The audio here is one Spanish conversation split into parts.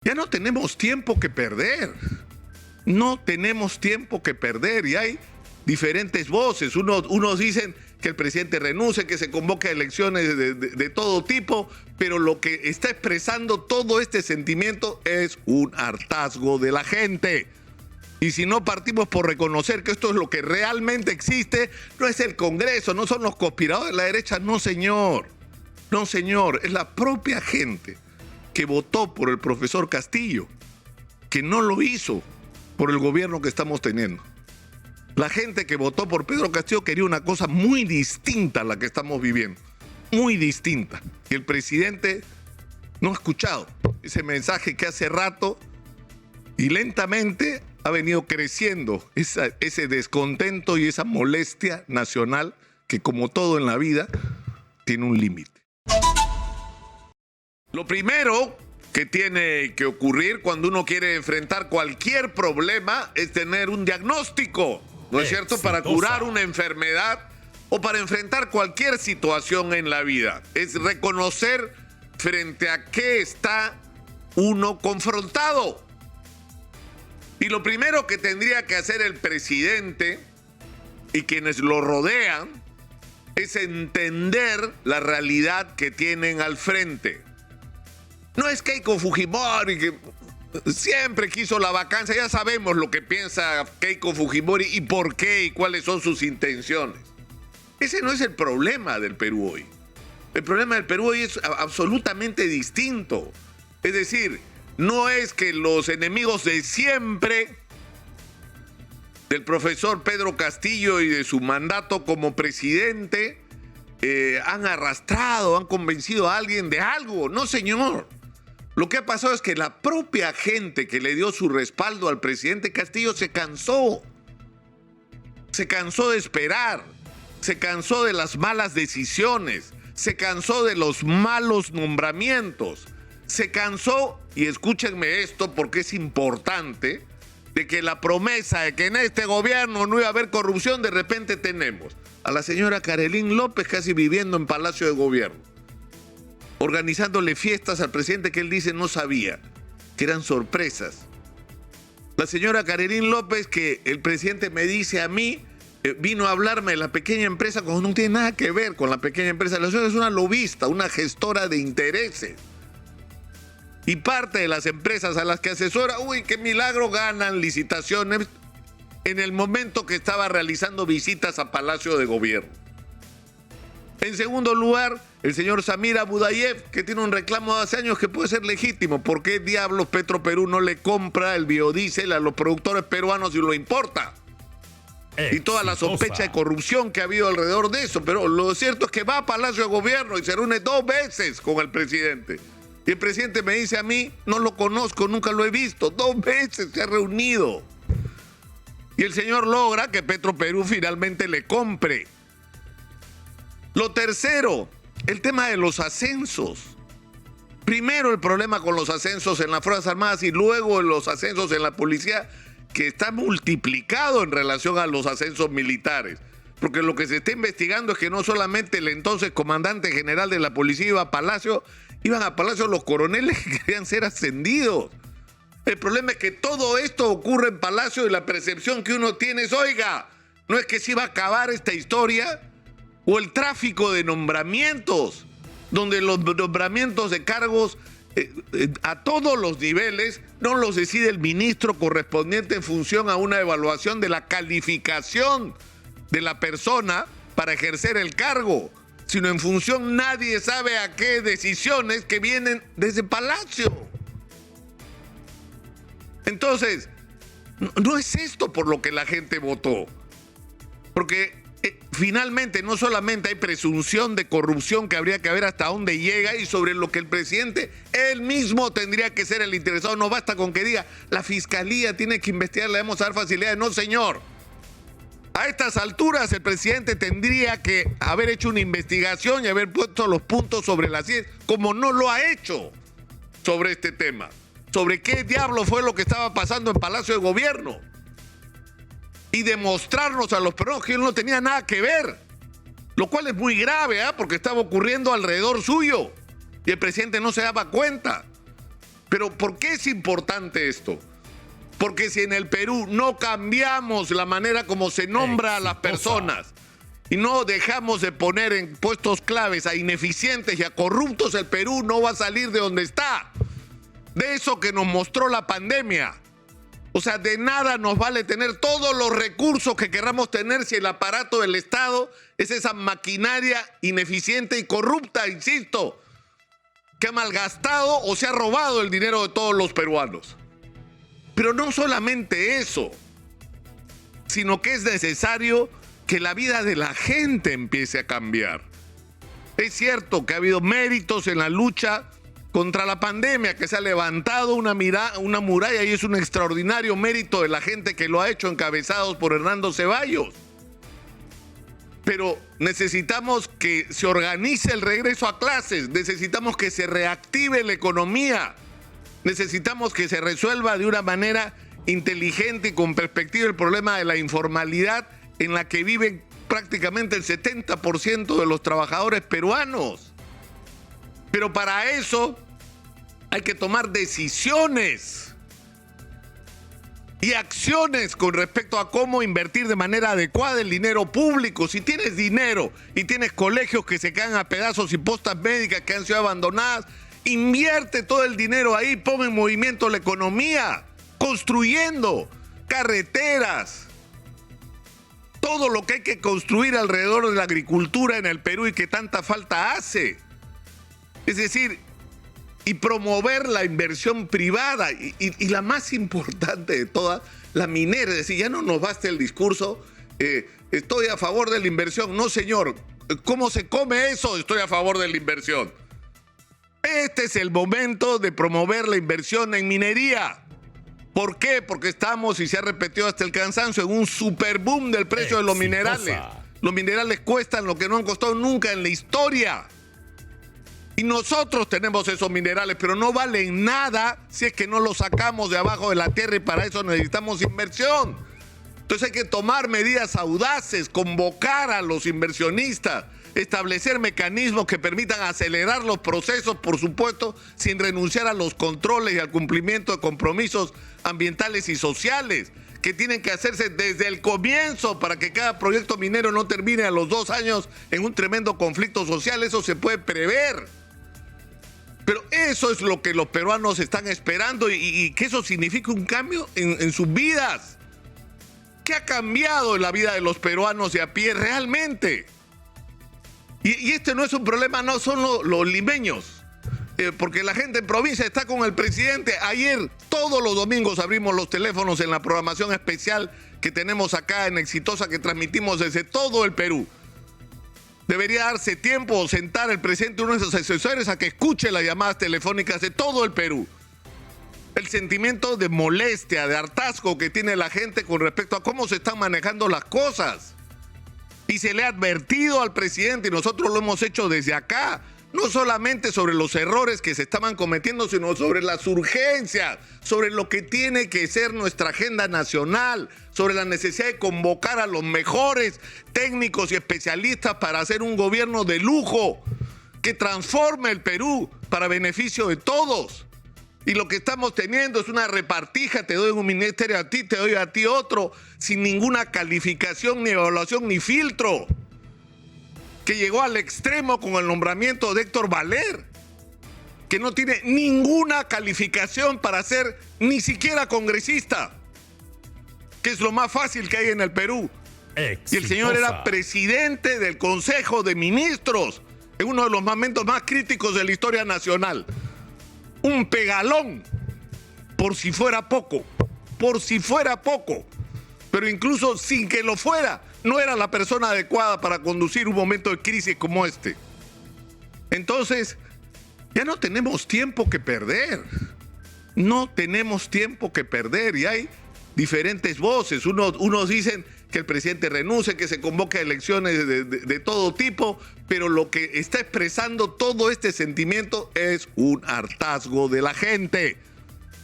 Ya no tenemos tiempo que perder. No tenemos tiempo que perder y hay diferentes voces. Unos dicen que el presidente renuncie, que se convoque a elecciones de todo tipo, pero lo que está expresando todo este sentimiento es un hartazgo de la gente. Y si no partimos por reconocer que esto es lo que realmente existe, no es el Congreso, no son los conspiradores de la derecha, no señor. No señor, es la propia gente que votó por el profesor Castillo, que no lo hizo por el gobierno que estamos teniendo. La gente que votó por Pedro Castillo quería una cosa muy distinta a la que estamos viviendo, muy distinta. Y el presidente no ha escuchado ese mensaje que hace rato y lentamente ha venido creciendo ese descontento y esa molestia nacional que, como todo en la vida, tiene un límite. Lo primero que tiene que ocurrir cuando uno quiere enfrentar cualquier problema es tener un diagnóstico, ¿no es cierto?, para curar una enfermedad o para enfrentar cualquier situación en la vida. Es reconocer frente a qué está uno confrontado. Y lo primero que tendría que hacer el presidente y quienes lo rodean es entender la realidad que tienen al frente. No es Keiko Fujimori, que siempre quiso la vacancia. Ya sabemos lo que piensa Keiko Fujimori y por qué y cuáles son sus intenciones. Ese no es el problema del Perú hoy. El problema del Perú hoy es absolutamente distinto. Es decir, no es que los enemigos de siempre del profesor Pedro Castillo y de su mandato como presidente han arrastrado, han convencido a alguien de algo. No, señor. Lo que ha pasado es que la propia gente que le dio su respaldo al presidente Castillo se cansó. Se cansó de esperar. Se cansó de las malas decisiones. Se cansó de los malos nombramientos. Se cansó, y escúchenme esto porque es importante, de que la promesa de que en este gobierno no iba a haber corrupción, de repente tenemos a la señora Carolyn López casi viviendo en Palacio de Gobierno, organizándole fiestas al presidente que él dice no sabía, que eran sorpresas. La señora Carolyn López, que el presidente me dice a mí, vino a hablarme de la pequeña empresa cuando no tiene nada que ver con la pequeña empresa. La señora es una lobista, una gestora de intereses. Y parte de las empresas a las que asesora, uy, qué milagro, ganan licitaciones en el momento que estaba realizando visitas a Palacio de Gobierno. En segundo lugar, el señor Samir Abudayev, que tiene un reclamo de hace años que puede ser legítimo. ¿Por qué diablos Petroperú no le compra el biodiesel a los productores peruanos y lo importa? Y toda la sospecha de corrupción que ha habido alrededor de eso. Pero lo cierto es que va a Palacio de Gobierno y se reúne 2 veces con el presidente. Y el presidente me dice a mí, no lo conozco, nunca lo he visto. 2 veces se ha reunido. Y el señor logra que Petroperú finalmente le compre. Lo tercero, el tema de los ascensos. Primero el problema con los ascensos en las Fuerzas Armadas y luego los ascensos en la policía, que está multiplicado en relación a los ascensos militares. Porque lo que se está investigando es que no solamente el entonces comandante general de la policía iban a Palacio los coroneles que querían ser ascendidos. El problema es que todo esto ocurre en Palacio y la percepción que uno tiene es, oiga, no es que se iba a acabar esta historia, o el tráfico de nombramientos, donde los nombramientos de cargos a todos los niveles no los decide el ministro correspondiente en función a una evaluación de la calificación de la persona para ejercer el cargo, sino en función nadie sabe a qué decisiones que vienen desde Palacio. Entonces, no es esto por lo que la gente votó, porque finalmente no solamente hay presunción de corrupción que habría que ver hasta dónde llega y sobre lo que el presidente él mismo tendría que ser el interesado. No basta con que diga la fiscalía tiene que investigar, le vamos a dar facilidades. No, señor. A estas alturas el presidente tendría que haber hecho una investigación y haber puesto los puntos sobre las IES, como no lo ha hecho sobre este tema. Sobre qué diablo fue lo que estaba pasando en Palacio de Gobierno. Y demostrarnos a los peruanos que él no tenía nada que ver. Lo cual es muy grave, porque estaba ocurriendo alrededor suyo. Y el presidente no se daba cuenta. Pero ¿por qué es importante esto? Porque si en el Perú no cambiamos la manera como se nombra a las personas y no dejamos de poner en puestos claves a ineficientes y a corruptos, el Perú no va a salir de donde está. De eso que nos mostró la pandemia. O sea, de nada nos vale tener todos los recursos que queramos tener si el aparato del Estado es esa maquinaria ineficiente y corrupta, insisto, que ha malgastado o se ha robado el dinero de todos los peruanos. Pero no solamente eso, sino que es necesario que la vida de la gente empiece a cambiar. Es cierto que ha habido méritos en la lucha contra la pandemia, que se ha levantado una muralla y es un extraordinario mérito de la gente que lo ha hecho, encabezados por Hernando Ceballos. Pero necesitamos que se organice el regreso a clases, necesitamos que se reactive la economía, necesitamos que se resuelva de una manera inteligente y con perspectiva el problema de la informalidad en la que viven prácticamente el 70% de los trabajadores peruanos. Pero para eso hay que tomar decisiones y acciones con respecto a cómo invertir de manera adecuada el dinero público. Si tienes dinero y tienes colegios que se caen a pedazos y postas médicas que han sido abandonadas, invierte todo el dinero ahí, pon en movimiento la economía, construyendo carreteras, todo lo que hay que construir alrededor de la agricultura en el Perú y que tanta falta hace. Es decir, y promover la inversión privada y la más importante de todas, la minera. Es decir, ya no nos basta el discurso, estoy a favor de la inversión. No, señor, ¿cómo se come eso? Estoy a favor de la inversión. Este es el momento de promover la inversión en minería. ¿Por qué? Porque estamos, y se ha repetido hasta el cansancio, en un superboom del precio de los minerales. Los minerales cuestan lo que no han costado nunca en la historia. Y nosotros tenemos esos minerales, pero no valen nada si es que no los sacamos de abajo de la tierra, y para eso necesitamos inversión. Entonces hay que tomar medidas audaces, convocar a los inversionistas, establecer mecanismos que permitan acelerar los procesos, por supuesto, sin renunciar a los controles y al cumplimiento de compromisos ambientales y sociales, que tienen que hacerse desde el comienzo para que cada proyecto minero no termine a los 2 años en un tremendo conflicto social. Eso se puede prever. Pero eso es lo que los peruanos están esperando y que eso signifique un cambio en sus vidas. ¿Qué ha cambiado en la vida de los peruanos de a pie realmente? Y este no es un problema, no son los limeños, porque la gente en provincia está con el presidente. Ayer, todos los domingos abrimos los teléfonos en la programación especial que tenemos acá en Exitosa, que transmitimos desde todo el Perú. Debería darse tiempo o sentar el presidente, uno de sus asesores, a que escuche las llamadas telefónicas de todo el Perú. El sentimiento de molestia, de hartazgo que tiene la gente con respecto a cómo se están manejando las cosas. Y se le ha advertido al presidente, y nosotros lo hemos hecho desde acá, no solamente sobre los errores que se estaban cometiendo, sino sobre las urgencias, sobre lo que tiene que ser nuestra agenda nacional, sobre la necesidad de convocar a los mejores técnicos y especialistas para hacer un gobierno de lujo que transforme el Perú para beneficio de todos. Y lo que estamos teniendo es una repartija: te doy un ministerio a ti, te doy a ti otro, sin ninguna calificación, ni evaluación, ni filtro, que llegó al extremo con el nombramiento de Héctor Valer, que no tiene ninguna calificación para ser ni siquiera congresista, que es lo más fácil que hay en el Perú. Exitosa. Y el señor era presidente del Consejo de Ministros en uno de los momentos más críticos de la historia nacional. Un pegalón, por si fuera poco, pero incluso sin que lo fuera, no era la persona adecuada para conducir un momento de crisis como este. Entonces, ya no tenemos tiempo que perder, y hay diferentes voces. Unos dicen que el presidente renuncie, que se convoque a elecciones de todo tipo, pero lo que está expresando todo este sentimiento es un hartazgo de la gente.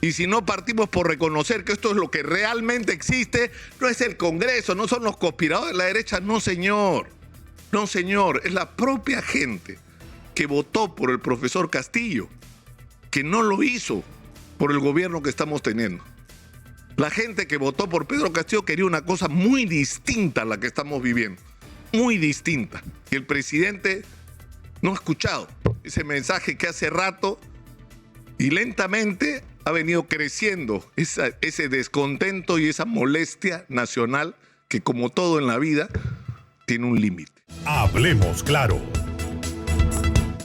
Y si no partimos por reconocer que esto es lo que realmente existe, no es el Congreso, no son los conspiradores de la derecha, no señor, es la propia gente que votó por el profesor Castillo, que no lo hizo por el gobierno que estamos teniendo. La gente que votó por Pedro Castillo quería una cosa muy distinta a la que estamos viviendo. Muy distinta. Y el presidente no ha escuchado ese mensaje que hace rato y lentamente ha venido creciendo ese descontento y esa molestia nacional que, como todo en la vida, tiene un límite. Hablemos claro.